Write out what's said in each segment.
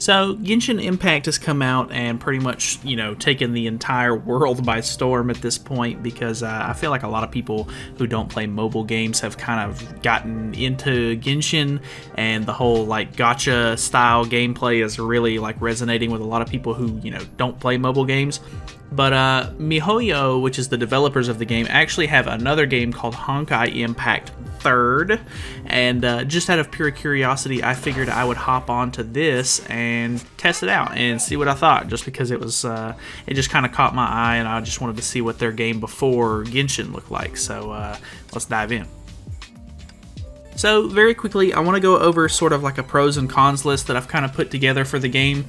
So, Genshin Impact has come out and pretty much, taken the entire world by storm at this point because I feel like a lot of people who don't play mobile games have kind of gotten into Genshin, and the whole, gacha style gameplay is really, resonating with a lot of people who, don't play mobile games. But MiHoYo, which is the developers of the game, actually have another game called Honkai Impact 3rd, and just out of pure curiosity, I figured I would hop onto this and test it out and see what I thought, just because it was, it just kind of caught my eye, and I just wanted to see what their game before Genshin looked like, so let's dive in. So very quickly, I want to go over sort of like a pros and cons list that I've kind of put together for the game.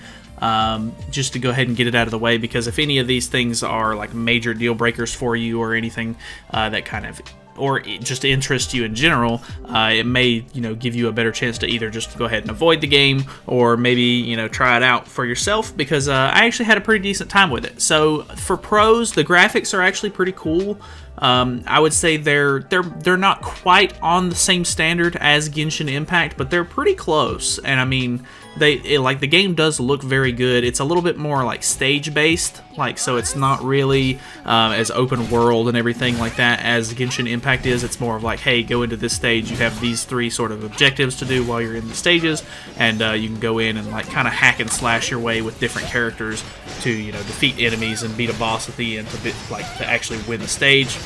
Just to go ahead and get it out of the way, because if any of these things are like major deal breakers for you or anything that kind of, or just interest you in general, it may, give you a better chance to either just go ahead and avoid the game, or maybe, try it out for yourself, because I actually had a pretty decent time with it. So for pros, the graphics are actually pretty cool. I would say they're not quite on the same standard as Genshin Impact, but they're pretty close. And I mean, the game does look very good. It's a little bit more like stage based, so it's not really as open world and everything like that as Genshin Impact is. It's more of like, hey, go into this stage. You have these 3 sort of objectives to do while you're in the stages, and you can go in and kind of hack and slash your way with different characters to defeat enemies and beat a boss at the end to actually win the stage.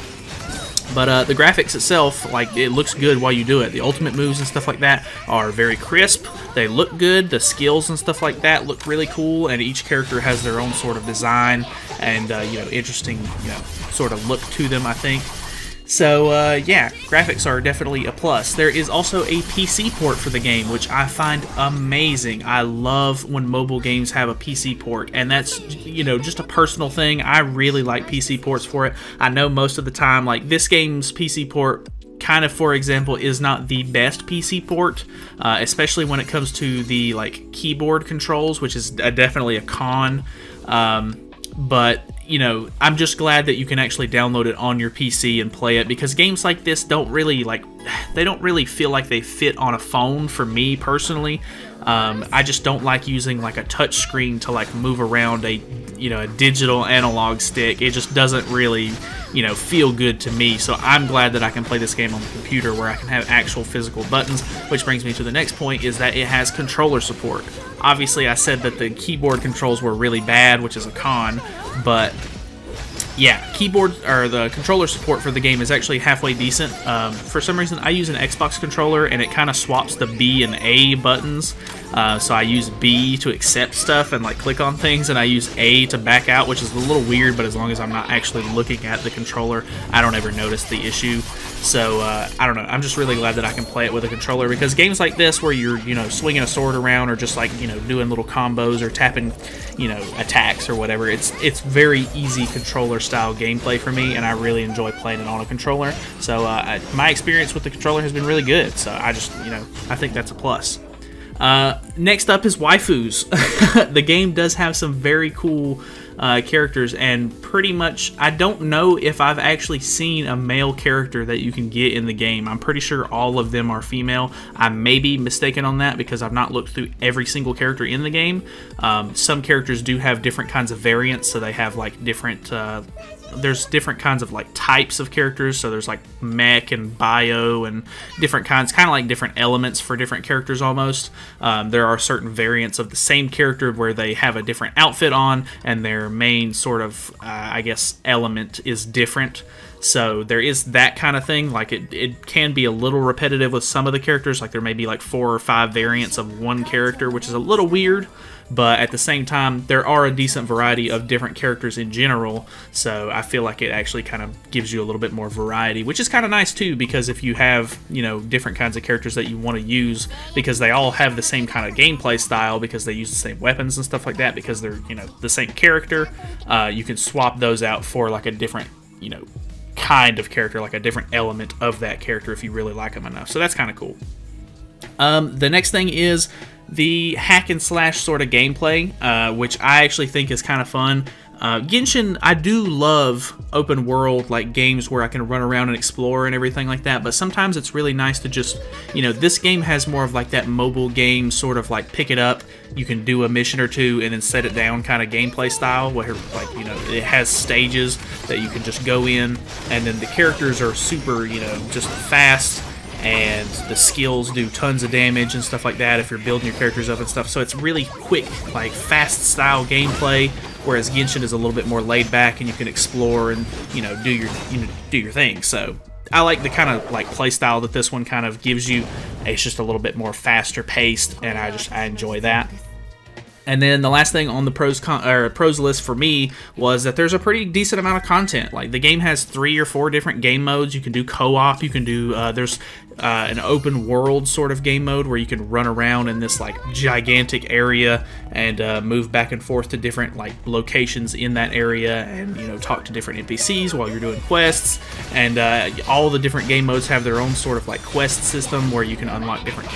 But the graphics itself, it looks good while you do it. The ultimate moves and stuff like that are very crisp. They look good. The skills and stuff like that look really cool, and each character has their own sort of design and interesting sort of look to them, I think. So yeah, graphics are definitely a plus. There is also a PC port for the game, which I find amazing. I love when mobile games have a PC port, and that's, just a personal thing. I really like PC ports for it. I know most of the time, this game's PC port kind of, for example, is not the best PC port, especially when it comes to the keyboard controls, which is definitely a con. But I'm just glad that you can actually download it on your PC and play it, because games like this don't really they don't really feel like they fit on a phone for me personally. I just don't like using a touch screen to move around a a digital analog stick. It just doesn't really feel good to me. So I'm glad that I can play this game on the computer where I can have actual physical buttons, which brings me to the next point, is that it has controller support. Obviously I said that the keyboard controls were really bad, which is a con, but yeah, the controller support for the game is actually halfway decent. For some reason, I use an Xbox controller, and it kind of swaps the B and A buttons. So I use B to accept stuff and click on things, and I use A to back out, which is a little weird, but as long as I'm not actually looking at the controller, I don't ever notice the issue. So I don't know, I'm just really glad that I can play it with a controller, because games like this where you're swinging a sword around, or just doing little combos or tapping attacks or whatever, it's very easy controller style gameplay for me, and I really enjoy playing it on a controller. So my experience with the controller has been really good, so I just I think that's a plus. Next up is waifus. The game does have some very cool characters, and pretty much I don't know if I've actually seen a male character that you can get in the game. I'm pretty sure all of them are female. I may be mistaken on that, because I've not looked through every single character in the game. Some characters do have different kinds of variants, so they have different there's different kinds of types of characters. So there's mech and bio and different kinds, kind of different elements for different characters almost. There are certain variants of the same character where they have a different outfit on, and their main sort of I guess element is different. So there is that kind of thing. It can be a little repetitive with some of the characters. There may be 4 or 5 variants of one character, which is a little weird. But at the same time, there are a decent variety of different characters in general, so I feel like it actually kind of gives you a little bit more variety, which is kind of nice too, because if you have, different kinds of characters that you want to use, because they all have the same kind of gameplay style, because they use the same weapons and stuff like that, because they're, the same character, you can swap those out for a different, kind of character, a different element of that character if you really like them enough. So that's kind of cool. The next thing is the hack and slash sort of gameplay, which I actually think is kind of fun. Genshin, I do love open world games where I can run around and explore and everything like that, but sometimes it's really nice to just, this game has more of that mobile game sort of pick it up, you can do a mission or two and then set it down kind of gameplay style, where like, you know, it has stages that you can just go in, and then the characters are super, you know, just fast, and the skills do tons of damage and stuff like that if you're building your characters up and stuff. So it's really quick, like fast style gameplay, whereas Genshin is a little bit more laid back and you can explore and, you know, do your thing. So I like the kind of like play style that this one kind of gives you. It's just a little bit more faster paced, and I enjoy that. And then the last thing on the pros list for me was that there's a pretty decent amount of content. Like, the game has 3 or 4 different game modes. You can do co-op. You can do there's an open world sort of game mode where you can run around in this like gigantic area and move back and forth to different like locations in that area, and, you know, talk to different NPCs while you're doing quests. And all the different game modes have their own sort of like quest system where you can unlock different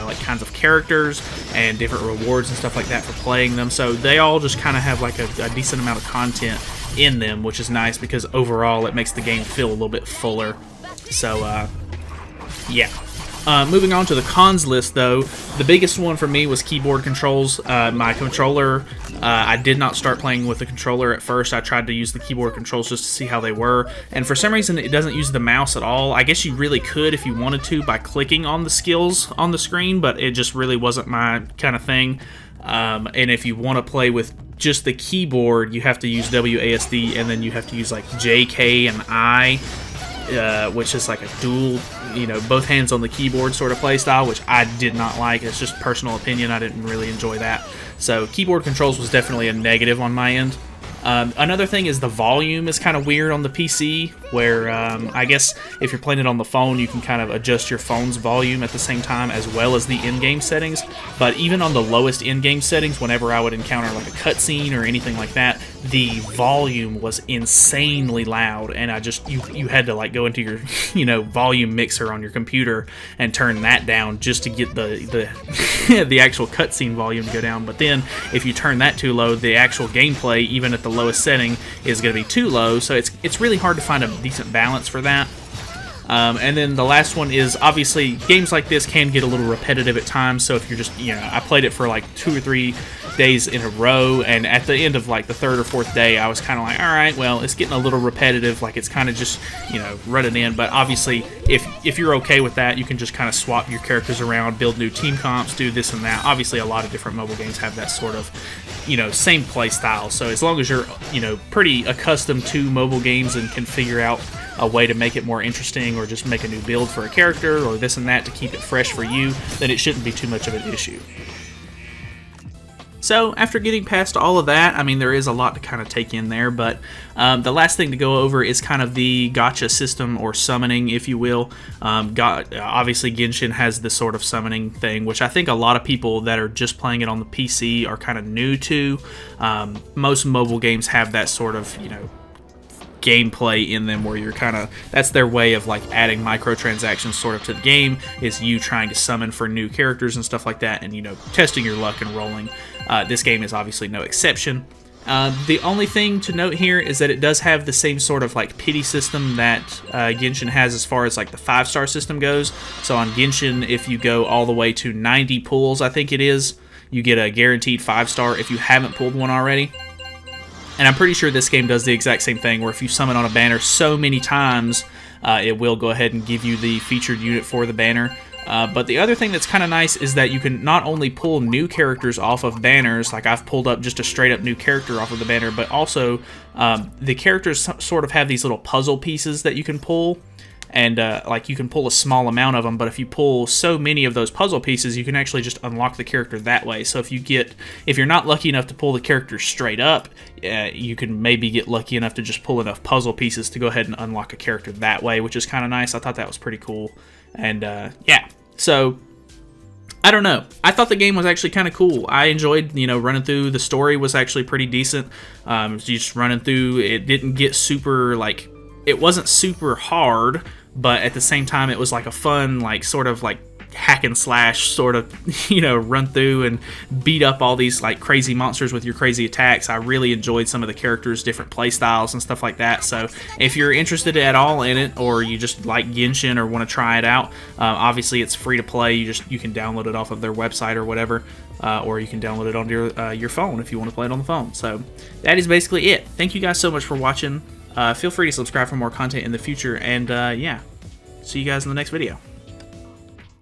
like kinds of characters and different rewards and stuff like that for playing them. So they all just kind of have like a decent amount of content in them, which is nice because overall it makes the game feel a little bit fuller. So yeah. Moving on to the cons list, though, the biggest one for me was keyboard controls. My controller, I did not start playing with the controller at first. I tried to use the keyboard controls just to see how they were, and for some reason it doesn't use the mouse at all. I guess you really could if you wanted to by clicking on the skills on the screen, but it just really wasn't my kind of thing. And if you want to play with just the keyboard, you have to use WASD, and then you have to use like JK and I, which is like a dual, you know, both hands on the keyboard sort of play style, which I did not like. It's just personal opinion. I didn't really enjoy that. So keyboard controls was definitely a negative on my end. Another thing is the volume is kind of weird on the PC, where I guess if you're playing it on the phone, you can kind of adjust your phone's volume at the same time as well as the in-game settings. But even on the lowest in-game settings, whenever I would encounter like a cutscene or anything like that, the volume was insanely loud, and you had to like go into your, you know, volume mixer on your computer and turn that down just to get the the actual cutscene volume to go down. But then if you turn that too low, the actual gameplay, even at the lowest setting, is going to be too low. So it's really hard to find a decent balance for that. And then the last one is, obviously, games like this can get a little repetitive at times. So if you're just, you know, I played it for like 2 or 3 days in a row, and at the end of like the 3rd or 4th day, I was kind of like, all right, well, it's getting a little repetitive. Like, it's kind of just, you know, running in. But obviously, if you're okay with that, you can just kind of swap your characters around, build new team comps, do this and that. Obviously, a lot of different mobile games have that sort of, you know, same play style. So as long as you're, you know, pretty accustomed to mobile games and can figure out a way to make it more interesting, or just make a new build for a character, or this and that to keep it fresh for you, then it shouldn't be too much of an issue. So after getting past all of that, I mean, there is a lot to kind of take in there, but the last thing to go over is kind of the gacha system, or summoning, if you will. Obviously, Genshin has this sort of summoning thing, which I think a lot of people that are just playing it on the PC are kind of new to. Most mobile games have that sort of, you know, gameplay in them, where you're kind of, that's their way of like adding microtransactions sort of to the game, is you trying to summon for new characters and stuff like that, and, you know, testing your luck and rolling. This game is obviously no exception. The only thing to note here is that it does have the same sort of like pity system that Genshin has as far as like the 5-star system goes. So on Genshin, if you go all the way to 90 pulls, I think it is, you get a guaranteed 5-star if you haven't pulled one already. And I'm pretty sure this game does the exact same thing, where if you summon on a banner so many times, it will go ahead and give you the featured unit for the banner. But the other thing that's kind of nice is that you can not only pull new characters off of banners, like I've pulled up just a straight up new character off of the banner, but also the characters sort of have these little puzzle pieces that you can pull. And like, you can pull a small amount of them, but if you pull so many of those puzzle pieces, you can actually just unlock the character that way. So if you're not lucky enough to pull the character straight up, you can maybe get lucky enough to just pull enough puzzle pieces to go ahead and unlock a character that way, which is kind of nice. I thought that was pretty cool. And yeah, so I don't know. I thought the game was actually kind of cool. I enjoyed, you know, running through. The story was actually pretty decent. Just running through, it didn't get super, like, it wasn't super hard, but at the same time, it was like a fun, like, sort of like hack and slash sort of, you know, run through and beat up all these like crazy monsters with your crazy attacks. I really enjoyed some of the characters' different play styles and stuff like that. So if you're interested at all in it, or you just like Genshin or want to try it out, obviously it's free to play. You can download it off of their website or whatever, or you can download it on your phone if you want to play it on the phone. So that is basically it. Thank you guys so much for watching. Feel free to subscribe for more content in the future, and yeah, see you guys in the next video.